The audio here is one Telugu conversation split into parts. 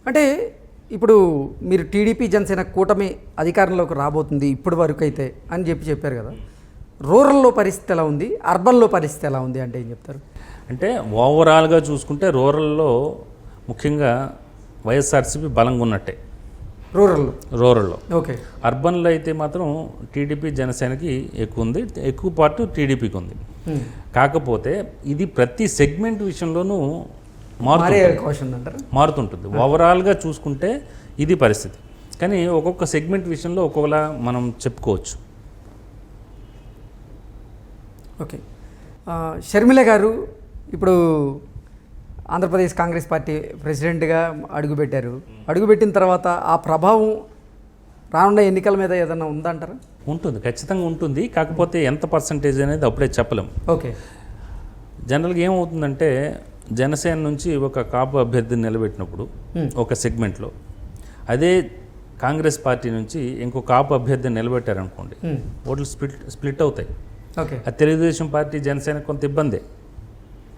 అంటే ఇప్పుడు మీరు టీడీపీ జనసేన కూటమి అధికారంలోకి రాబోతుంది ఇప్పటి వరకు అయితే అని చెప్పారు కదా, రూరల్లో పరిస్థితి ఎలా ఉంది, అర్బన్లో పరిస్థితి ఎలా ఉంది అంటే ఏం చెప్తారు? అంటే ఓవరాల్గా చూసుకుంటే రూరల్లో ముఖ్యంగా వైఎస్ఆర్సీపీ బలంగా ఉన్నట్టే రూరల్లో. ఓకే. అర్బన్లో అయితే మాత్రం టీడీపీ జనసేనకి ఎక్కువ ఉంది, ఎక్కువ పార్ట్ టీడీపీకి ఉంది. కాకపోతే ఇది ప్రతి సెగ్మెంట్ విషయంలోనూ మారుతుంటుంది. ఓవరాల్గా చూసుకుంటే ఇది పరిస్థితి, కానీ ఒక్కొక్క సెగ్మెంట్ విషయంలో ఒక్కొక్కలా మనం చెప్పుకోవచ్చు. ఓకే. షర్మిల గారు ఇప్పుడు ఆంధ్రప్రదేశ్ కాంగ్రెస్ పార్టీ ప్రెసిడెంట్గా అడుగుపెట్టిన తర్వాత ఆ ప్రభావం రానున్న ఎన్నికల మీద ఏదైనా ఉందంటారా? ఉంటుంది, ఖచ్చితంగా ఉంటుంది. కాకపోతే ఎంత పర్సంటేజ్ అనేది అప్పుడే చెప్పలేం. ఓకే. జనరల్గా ఏమవుతుందంటే జనసేన నుంచి ఒక కాపు అభ్యర్థిని నిలబెట్టినప్పుడు ఒక సెగ్మెంట్లో, అదే కాంగ్రెస్ పార్టీ నుంచి ఇంకో కాపు అభ్యర్థిని నిలబెట్టారనుకోండి, ఓట్లు స్ప్లిట్ అవుతాయి. ఓకే. అది తెలుగుదేశం పార్టీ జనసేన కొంత ఇబ్బందే.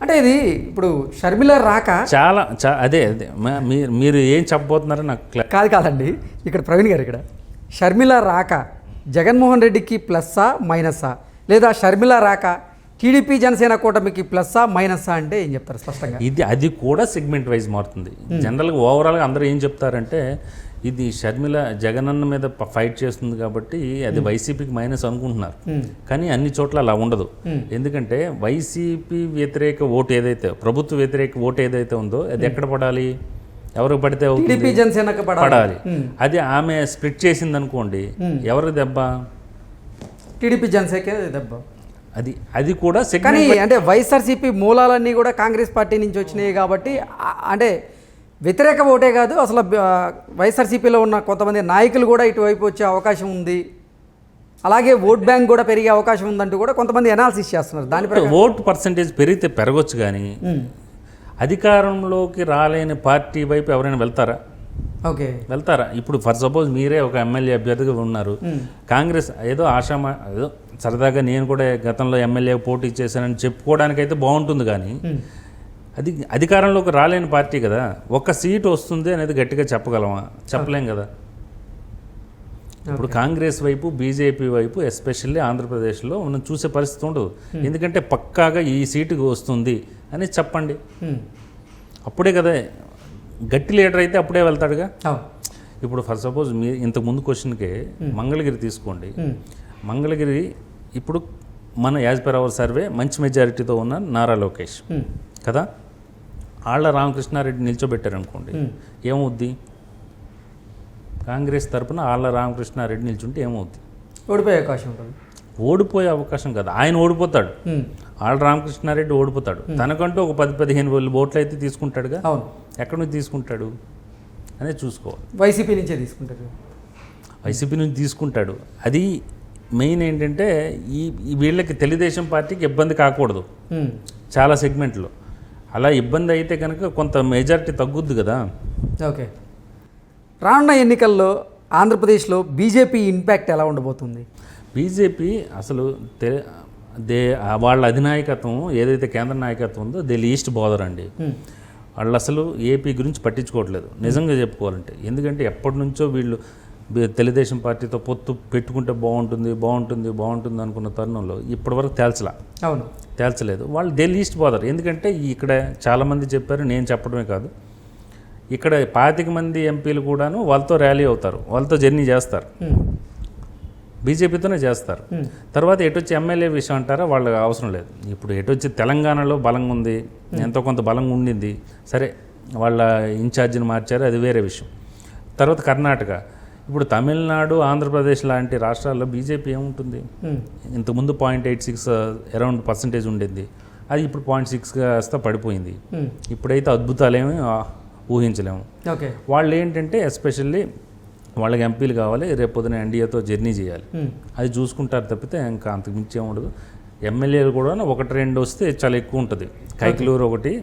అంటే ఇది ఇప్పుడు షర్మిల రాక చాలా అదే మీరు ఏం చెప్పబోతున్నారో నాకు కాదండి. ఇక్కడ ప్రవీణ్ గారు, ఇక్కడ షర్మిల రాక జగన్మోహన్ రెడ్డికి ప్లస్సా మైనస్సా, లేదా షర్మిల రాక టీడీపీ జనసేన కూటమికి ప్లస్సా మైనస్సా అంటే ఏం చెప్తారు స్పష్టంగా? అది కూడా సెగ్మెంట్ వైజ్ మారుతుంది. జనరల్గా ఓవరాల్గా అందరూ ఏం చెప్తారంటే ఇది షర్మిల జగనన్న మీద ఫైట్ చేస్తుంది కాబట్టి అది వైసీపీకి మైనస్ అనుకుంటున్నారు, కానీ అన్ని చోట్ల అలా ఉండదు. ఎందుకంటే వైసీపీ వ్యతిరేక ఓటు ఏదైతే, ప్రభుత్వ వ్యతిరేక ఓటు ఏదైతే ఉందో అది ఎక్కడ పడాలి, ఎవరికి పడితే పడాలి. అది ఆమె స్ప్లిట్ చేసింది అనుకోండి, ఎవరికి దెబ్బ? టీడీపీ జనసేనకే దెబ్బ. అది కూడా కానీ అంటే వైఎస్ఆర్సీపీ మూలాలన్నీ కూడా కాంగ్రెస్ పార్టీ నుంచి వచ్చినాయి కాబట్టి, అంటే వ్యతిరేక ఓటే కాదు, అసలు వైఎస్ఆర్సీపీలో ఉన్న కొంతమంది నాయకులు కూడా ఇటువైపు వచ్చే అవకాశం ఉంది, అలాగే ఓట్ బ్యాంక్ కూడా పెరిగే అవకాశం ఉందంటూ కూడా కొంతమంది అనాలిసిస్ చేస్తున్నారు. దానిపై ఓటు పర్సంటేజ్ పెరిగితే పెరగొచ్చు, కానీ అధికారంలోకి రాలేని పార్టీ వైపు ఎవరైనా వెళ్తారా? ఓకే, వెళ్తారా? ఇప్పుడు ఫర్ సపోజ్ మీరే ఒక ఎమ్మెల్యే అభ్యర్థిగా ఉన్నారు, కాంగ్రెస్ ఏదో ఏదో సరదాగా నేను కూడా గతంలో ఎమ్మెల్యే పోటీ చేశానని చెప్పుకోవడానికైతే బాగుంటుంది, కానీ అది అధికారంలోకి రాలేని పార్టీ కదా, ఒక్క సీటు వస్తుంది అనేది గట్టిగా చెప్పగలమా? చెప్పలేం కదా. ఇప్పుడు కాంగ్రెస్ వైపు, బీజేపీ వైపు ఎస్పెషల్లీ ఆంధ్రప్రదేశ్లో మనం చూసే పరిస్థితి ఉండదు. ఎందుకంటే పక్కాగా ఈ సీటుకి వస్తుంది అని చెప్పండి, అప్పుడే కదా గట్టి లీడర్ అయితే అప్పుడే వెళ్తాడుగా. ఇప్పుడు ఫర్ సపోజ్ మీ ఇంతకుముందు క్వశ్చన్కే మంగళగిరి తీసుకోండి. మంగళగిరి ఇప్పుడు మన యాజ్ పర్ అవర్ సర్వే మంచి మెజారిటీతో ఉన్న నారా లోకేష్ కదా, ఆళ్ల రామకృష్ణారెడ్డి నిల్చోబెట్టారనుకోండి, ఏమవుద్ది? కాంగ్రెస్ తరఫున ఆళ్ల రామకృష్ణారెడ్డి నిల్చుంటే ఏమవుద్ది? ఓడిపోయే అవకాశం ఉంటుంది. ఓడిపోయే అవకాశం కదా, ఆయన ఓడిపోతాడు, ఆళ్ల రామకృష్ణారెడ్డి ఓడిపోతాడు. తనకంటూ ఒక 10-15 వేల ఓట్లు అయితే తీసుకుంటాడుగా. ఎక్కడి నుంచి తీసుకుంటాడు అనేది చూసుకోవాలి. వైసీపీ నుంచే తీసుకుంటాడు, వైసీపీ నుంచి తీసుకుంటాడు. అది మెయిన్ ఏంటంటే ఈ వీళ్ళకి తెలుగుదేశం పార్టీకి ఇబ్బంది కాకూడదు చాలా సెగ్మెంట్లో. అలా ఇబ్బంది అయితే కనుక కొంత మెజారిటీ తగ్గుద్ది కదా. ఓకే. రానున్న ఎన్నికల్లో ఆంధ్రప్రదేశ్లో బీజేపీ ఇంపాక్ట్ ఎలా ఉండబోతుంది? బీజేపీ అసలు వాళ్ళ అధినాయకత్వం ఏదైతే కేంద్ర నాయకత్వం ఉందో దే లీస్ట్ బోదర్ అండి. వాళ్ళు అసలు ఏపీ గురించి పట్టించుకోవట్లేదు నిజంగా చెప్పుకోవాలంటే. ఎందుకంటే ఎప్పటి నుంచో వీళ్ళు తెలుగుదేశం పార్టీతో పొత్తు పెట్టుకుంటే బాగుంటుంది అనుకున్న తరుణంలో ఇప్పటివరకు తేల్చలేదు. వాళ్ళు దే లీస్ట్ బోదర్. ఎందుకంటే ఇక్కడ చాలామంది చెప్పారు, నేను చెప్పడమే కాదు, ఇక్కడ 25 మంది ఎంపీలు కూడాను వాళ్ళతో ర్యాలీ అవుతారు, వాళ్ళతో జర్నీ చేస్తారు, బీజేపీతోనే చేస్తారు. తర్వాత ఎటొచ్చి ఎమ్మెల్యే విషయం అంటారా, వాళ్ళకి అవసరం లేదు. ఇప్పుడు ఎటొచ్చి తెలంగాణలో బలంగా ఉంది, ఎంతో కొంత బలంగా ఉండింది, సరే వాళ్ళ ఇన్ఛార్జిని మార్చారు, అది వేరే విషయం. తర్వాత కర్ణాటక, ఇప్పుడు తమిళనాడు, ఆంధ్రప్రదేశ్ లాంటి రాష్ట్రాల్లో బీజేపీ ఏముంటుంది? ఇంతకుముందు 0.86 అరౌండ్ పర్సంటేజ్ ఉండేది, అది ఇప్పుడు 0.6 కాస్త పడిపోయింది. ఇప్పుడైతే అద్భుతాలేమీ ఊహించలేము. వాళ్ళు ఏంటంటే ఎస్పెషల్లీ వాళ్ళకి ఎంపీలు కావాలి, రేపు పొద్దున ఎన్డీఏతో జర్నీ చేయాలి, అది చూసుకుంటారు తప్పితే ఇంకా అంతకు మించి ఏముండదు. ఎమ్మెల్యేలు కూడా 1-2 వస్తే చాలా ఎక్కువ ఉంటుంది. కైకలూరు ఒకటి,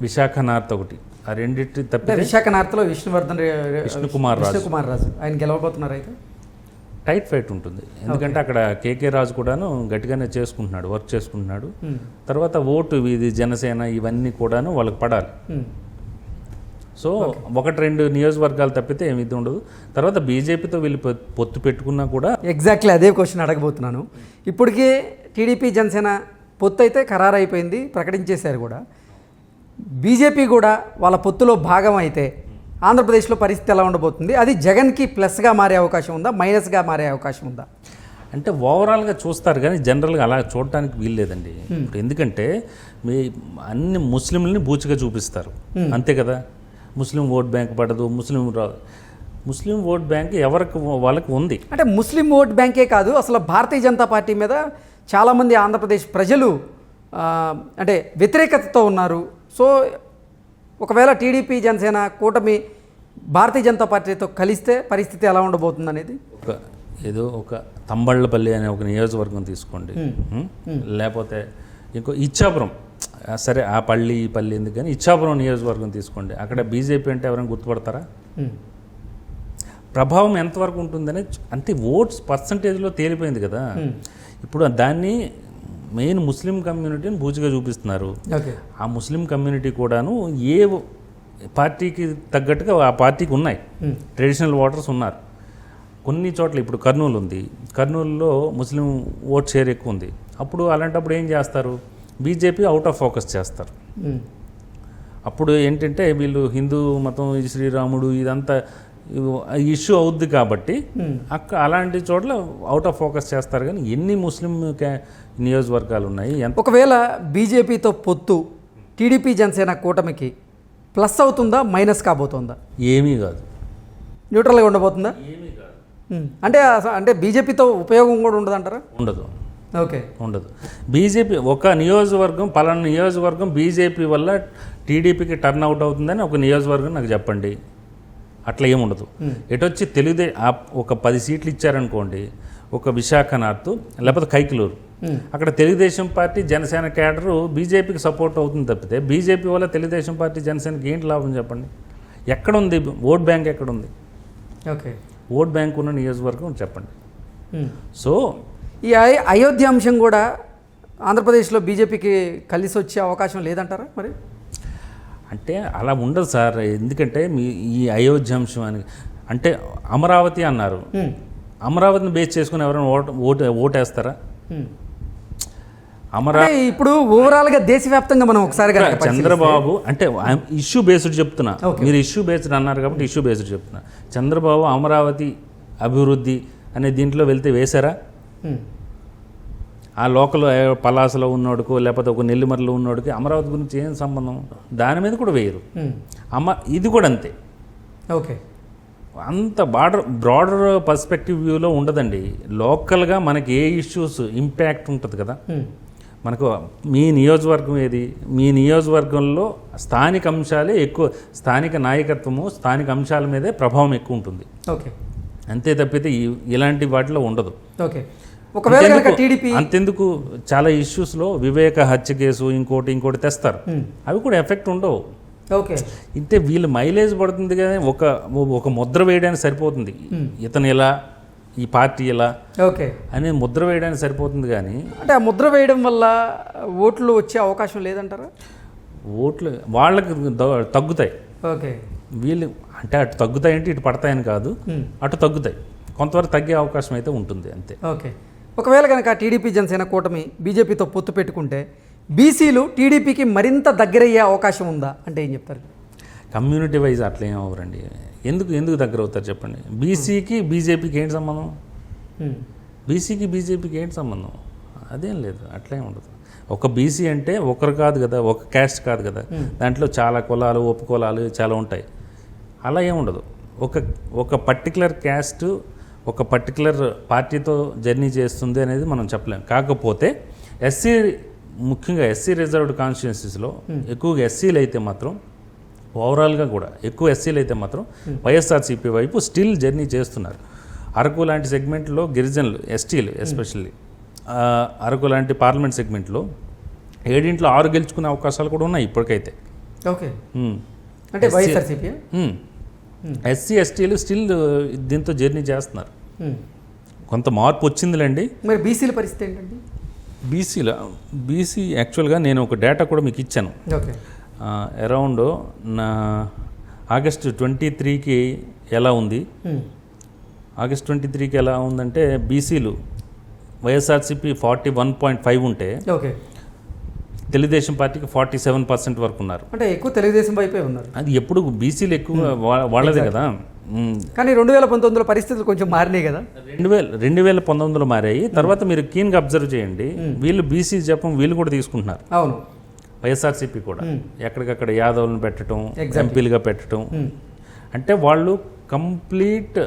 విశాఖ నార్త్ ఒకటి, ఆ రెండింటి తప్పితే విశాఖ నార్త్లో విష్ణుకుమార్ రాజు ఆయన గెలవబోతున్నారు. అయితే టైట్ ఫైట్ ఉంటుంది, ఎందుకంటే అక్కడ కేకే రాజు కూడాను గట్టిగానే వర్క్ చేసుకుంటున్నాడు. తర్వాత ఓటు ఇది జనసేన ఇవన్నీ కూడాను వాళ్ళకి పడాలి. సో ఒకటి రెండు నియోజకవర్గాలు తప్పితే ఏమి ఇది ఉండదు. తర్వాత బీజేపీతో వీళ్ళు పొత్తు పెట్టుకున్నా కూడా ఎగ్జాక్ట్లీ అదే క్వశ్చన్ అడగబోతున్నాను. ఇప్పటికే టీడీపీ జనసేన పొత్తు అయితే ఖరారు అయిపోయింది, ప్రకటించేశారు కూడా. బీజేపీ కూడా వాళ్ళ పొత్తులో భాగం అయితే ఆంధ్రప్రదేశ్లో పరిస్థితి ఎలా ఉండబోతుంది? అది జగన్కి ప్లస్గా మారే అవకాశం ఉందా, మైనస్గా మారే అవకాశం ఉందా? అంటే ఓవరాల్గా చూస్తారు కానీ జనరల్గా అలా చూడటానికి వీల్లేదండి. ఇప్పుడు ఎందుకంటే మీ అన్ని ముస్లింలని బూచిగా చూపిస్తారు, అంతే కదా. ముస్లిం ఓట్ బ్యాంక్ పడదు, ముస్లిం ఓట్ బ్యాంక్ ఎవరికి వాళ్ళకి ఉంది. అంటే ముస్లిం ఓట్ బ్యాంకే కాదు, అసలు భారతీయ జనతా పార్టీ మీద చాలామంది ఆంధ్రప్రదేశ్ ప్రజలు అంటే వ్యతిరేకతతో ఉన్నారు. సో ఒకవేళ టీడీపీ జనసేన కూటమి భారతీయ జనతా పార్టీతో కలిస్తే పరిస్థితి ఎలా ఉండబోతుంది అనేది ఏదో ఒక తంబళ్ళపల్లి అనే ఒక నియోజకవర్గం తీసుకోండి, లేకపోతే ఇంకో ఇచ్చాపురం, సరే ఆ పల్లి ఈ పల్లి ఎందుకు కానీ ఇచ్చాపురం నియోజకవర్గం తీసుకోండి. అక్కడ బీజేపీ అంటే ఎవరైనా గుర్తుపడతారా? ప్రభావం ఎంతవరకు ఉంటుందని అంటే ఓట్స్ పర్సంటేజ్లో తేలిపోయింది కదా. ఇప్పుడు దాన్ని మెయిన్ ముస్లిం కమ్యూనిటీని బూచిగా చూపిస్తున్నారు. ఆ ముస్లిం కమ్యూనిటీ కూడాను ఏ పార్టీకి తగ్గట్టుగా ఆ పార్టీకి ఉన్నాయి, ట్రెడిషనల్ ఓటర్స్ ఉన్నారు. కొన్ని చోట్ల ఇప్పుడు కర్నూలు ఉంది, కర్నూలులో ముస్లిం ఓట్ షేర్ ఎక్కువ ఉంది. అప్పుడు అలాంటప్పుడు ఏం చేస్తారు, బీజేపీ అవుట్ ఆఫ్ ఫోకస్ చేస్తారు. అప్పుడు ఏంటంటే వీళ్ళు హిందూ మతం, శ్రీరాముడు ఇదంతా ఇష్యూ అవుద్ది కాబట్టి అలాంటి చోట్ల అవుట్ ఆఫ్ ఫోకస్ చేస్తారు. కానీ ఎన్ని ముస్లిం నియోజకవర్గాలు ఉన్నాయి? ఒకవేళ బీజేపీతో పొత్తు టీడీపీ జనసేన కూటమికి ప్లస్ అవుతుందా, మైనస్ కాబోతుందా? ఏమీ కాదు, న్యూట్రల్గా ఉండబోతుందా? ఏమీ కాదు. అంటే బీజేపీతో ఉపయోగం కూడా ఉండదు అంటారా? ఉండదు. ఓకే, ఉండదు. బీజేపీ ఒక నియోజకవర్గం పలానా నియోజకవర్గం బీజేపీ వల్ల టీడీపీకి టర్న్ అవుట్ అవుతుందని ఒక నియోజకవర్గం నాకు చెప్పండి. అట్లా ఏముండదు. ఎటొచ్చి ఒక 10 సీట్లు ఇచ్చారనుకోండి, ఒక విశాఖ నార్త్ లేకపోతే కైకిలూరు, అక్కడ తెలుగుదేశం పార్టీ జనసేన క్యాడరు బీజేపీకి సపోర్ట్ అవుతుంది తప్పితే బీజేపీ వల్ల తెలుగుదేశం పార్టీ జనసేనకి ఏంటి లాభం చెప్పండి? ఎక్కడుంది ఓట్ బ్యాంక్? ఎక్కడుంది ఓకే ఓట్ బ్యాంక్ ఉన్న నియోజకవర్గం చెప్పండి. సో ఈ అయోధ్య అంశం కూడా ఆంధ్రప్రదేశ్లో బీజేపీకి కలిసి వచ్చే అవకాశం లేదంటారా మరి? అంటే అలా ఉండదు సార్. ఎందుకంటే ఈ అయోధ్య అంశం అని అంటే అమరావతి అన్నారు, అమరావతిని బేస్ చేసుకుని ఎవరైనా ఓటేస్తారా? ఇప్పుడు ఓవరాల్గా దేశవ్యాప్తంగా మనం ఒకసారి చంద్రబాబు అంటే ఇష్యూ బేస్డ్ చెప్తున్నా, మీరు ఇష్యూ బేస్డ్ అన్నారు కాబట్టి ఇష్యూ బేస్డ్ చెప్తున్నా. చంద్రబాబు అమరావతి అభివృద్ధి అనే దీంట్లో వెళ్తే వేశారా? ఆ లోకల్ పలాసలో ఉన్నోడుకో లేకపోతే ఒక నెల్లిమర్లో ఉన్నోడికి అమరావతి గురించి ఏం సంబంధం? దాని మీద కూడా వేయరు. ఇది కూడా అంతే. ఓకే, అంత బ్రాడర్ పర్స్పెక్టివ్ వ్యూలో ఉండదండి. లోకల్గా మనకి ఏ ఇష్యూస్ ఇంపాక్ట్ ఉంటుంది కదా. మనకు మీ నియోజకవర్గం ఏది, మీ నియోజకవర్గంలో స్థానిక అంశాలే ఎక్కువ, స్థానిక నాయకత్వము స్థానిక అంశాల మీదే ప్రభావం ఎక్కువ ఉంటుంది. ఓకే, అంతే తప్పితే ఇలాంటి వాటిలో ఉండదు. ఓకే, ఒకవేళ టీడీపీ అంతెందుకు చాలా ఇష్యూస్లో వివేక హత్య కేసు ఇంకోటి తెస్తారు, అవి కూడా ఎఫెక్ట్ ఉండవు. ఓకే, ఇంతే వీళ్ళు మైలేజ్ పడుతుంది కానీ ఒక ముద్ర వేయడానికి సరిపోతుంది. ఇతను ఇలా, ఈ పార్టీ ఇలా ఓకే అనే ముద్ర వేయడానికి సరిపోతుంది. కానీ అంటే ఆ ముద్ర వేయడం వల్ల ఓట్లు వచ్చే అవకాశం లేదంటారా? ఓట్లు వాళ్ళకి తగ్గుతాయి. ఓకే, వీళ్ళు అంటే అటు తగ్గుతాయంటే ఇటు పడతాయని కాదు, అటు తగ్గుతాయి, కొంతవరకు తగ్గే అవకాశం అయితే ఉంటుంది అంతే. ఓకే, ఒకవేళ కనుక టీడీపీ జనసేన కూటమి బీజేపీతో పొత్తు పెట్టుకుంటే బీసీలు టీడీపీకి మరింత దగ్గరయ్యే అవకాశం ఉందా అంటే ఏం చెప్తారు? కమ్యూనిటీ వైజ్ అట్లా ఏం అవ్వరండి. ఎందుకు దగ్గర అవుతారు చెప్పండి? బీసీకి బీజేపీకి ఏంటి సంబంధం? బీసీకి బీజేపీకి ఏంటి సంబంధం? అదేం లేదు, అట్లే ఉండదు. ఒక బీసీ అంటే ఒకరు కాదు కదా, ఒక క్యాస్ట్ కాదు కదా, దాంట్లో చాలా కులాలు ఉపకులాలు చాలా ఉంటాయి. అలా ఏముండదు. ఒక పర్టికులర్ క్యాస్ట్ ఒక పర్టికులర్ పార్టీతో జర్నీ చేస్తుంది అనేది మనం చెప్పలేం. కాకపోతే ముఖ్యంగా ఎస్సీ రిజర్వ్డ్ కాన్స్టిట్యున్సీస్లో ఎక్కువగా ఎస్సీలు అయితే మాత్రం, ఓవరాల్గా కూడా ఎక్కువ ఎస్సీలు అయితే మాత్రం వైఎస్ఆర్సీపీ వైపు స్టిల్ జర్నీ చేస్తున్నారు. అరకు లాంటి సెగ్మెంట్లో గిరిజనులు, ఎస్టీలు ఎస్పెషల్లీ అరకు లాంటి పార్లమెంట్ సెగ్మెంట్లో 7 6 గెలుచుకునే అవకాశాలు కూడా ఉన్నాయి ఇప్పటికైతే. ఓకే, అంటే వైఎస్ఆర్సీపీ ఎస్సీ ఎస్టీలు స్టిల్ దీంతో జర్నీ చేస్తున్నారు. కొంత మార్పు వచ్చిందిలేండి. మరి బీసీల పరిస్థితి ఏంటండి? బీసీ యాక్చువల్గా నేను ఒక డేటా కూడా మీకు ఇచ్చాను. ఓకే, అరౌండ్ ఆగస్టు 23కి ఎలా ఉంది, ఆగస్ట్ 23కి ఎలా ఉందంటే బీసీలు వైఎస్ఆర్సీపీ 41.5 ఉంటే ఓకే, తెలుగుదేశం పార్టీకి 47% వరకు ఉన్నారు. అంటే ఎక్కువ తెలుగుదేశం వైపే ఉన్నారు. అది ఎప్పుడు బీసీలు ఎక్కువ వాళ్ళదే కదా. కానీ 2019లో పరిస్థితులు కొంచెం మారినాయి కదా. 2019లో మారాయి. తర్వాత మీరు కీన్గా అబ్జర్వ్ చేయండి, వీళ్ళు బీసీ జపం వీళ్ళు కూడా తీసుకుంటున్నారు. అవును, వైఎస్ఆర్సీపీ కూడా ఎక్కడికక్కడ యాదవ్లను పెట్టడం, Exactly. ఎంపీలుగా పెట్టడం. అంటే వాళ్ళు కంప్లీట్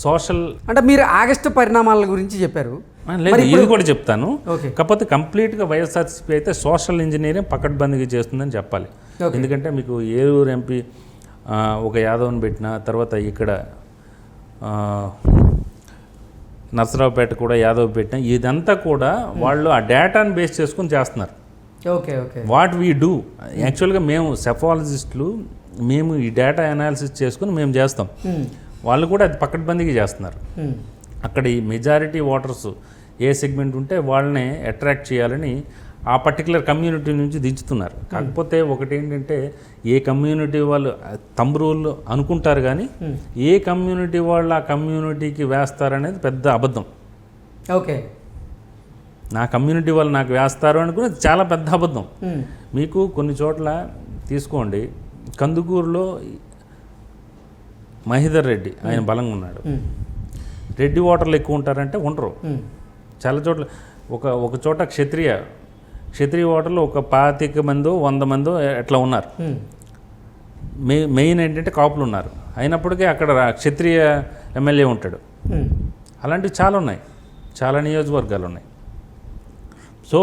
సోషల్, అంటే మీరు ఆగస్టు పరిణామాల గురించి చెప్పారు. లేదు ఇది కూడా చెప్తాను. ఓకే. కాకపోతే కంప్లీట్గా వైఎస్ఆర్సీపీ అయితే సోషల్ ఇంజనీరింగ్ పకడ్బందీగా చేస్తుందని చెప్పాలి. ఓకే. ఎందుకంటే మీకు ఏలూరు ఎంపీ ఒక యాదవ్ని పెట్టిన తర్వాత ఇక్కడ నర్సరావుపేట కూడా యాదవ్ పెట్టిన, ఇదంతా కూడా వాళ్ళు ఆ డేటాను బేస్ చేసుకుని చేస్తున్నారు. Okay okay, what we do యాక్చువల్గా మేము సెఫాలజిస్టులు, మేము ఈ డేటా అనాలిసిస్ చేసుకుని మేము చేస్తాం. వాళ్ళు కూడా అది పకడ్బందీగా చేస్తున్నారు. అక్కడ ఈ మెజారిటీ ఓటర్స్ ఏ సెగ్మెంట్ ఉంటే వాళ్ళని అట్రాక్ట్ చేయాలని ఆ పర్టికులర్ కమ్యూనిటీ నుంచి దించుతున్నారు. కాకపోతే ఒకటి ఏంటంటే ఏ కమ్యూనిటీ వాళ్ళు తమ్ముళ్ళు అనుకుంటారు, కానీ ఏ కమ్యూనిటీ వాళ్ళు ఆ కమ్యూనిటీకి వేస్తారనేది పెద్ద అబద్ధం. ఓకే, నా కమ్యూనిటీ వాళ్ళు నాకు వేస్తారు అనుకునేది చాలా పెద్ద అబద్ధం. మీకు కొన్ని చోట్ల తీసుకోండి, కందుకూరులో మహేందర్ రెడ్డి ఆయన బలంగా ఉన్నాడు. రెడ్డి ఓటర్లు ఎక్కువ ఉంటారంటే ఉండరు. చాలా చోట్ల ఒక చోట క్షత్రియ ఓటర్లు ఒక 25 మందో 100 మందో ఎట్లా ఉన్నారు. మెయిన్ ఏంటంటే కాపులు ఉన్నారు. అయినప్పటికీ అక్కడ క్షత్రియ ఎమ్మెల్యే ఉంటాడు. అలాంటివి చాలా ఉన్నాయి, చాలా నియోజకవర్గాలు ఉన్నాయి. సో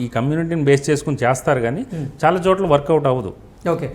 ఈ కమ్యూనిటీని బేస్ చేసుకుని చేస్తారు, కానీ చాలా చోట్ల వర్కౌట్ అవ్వదు. ఓకే.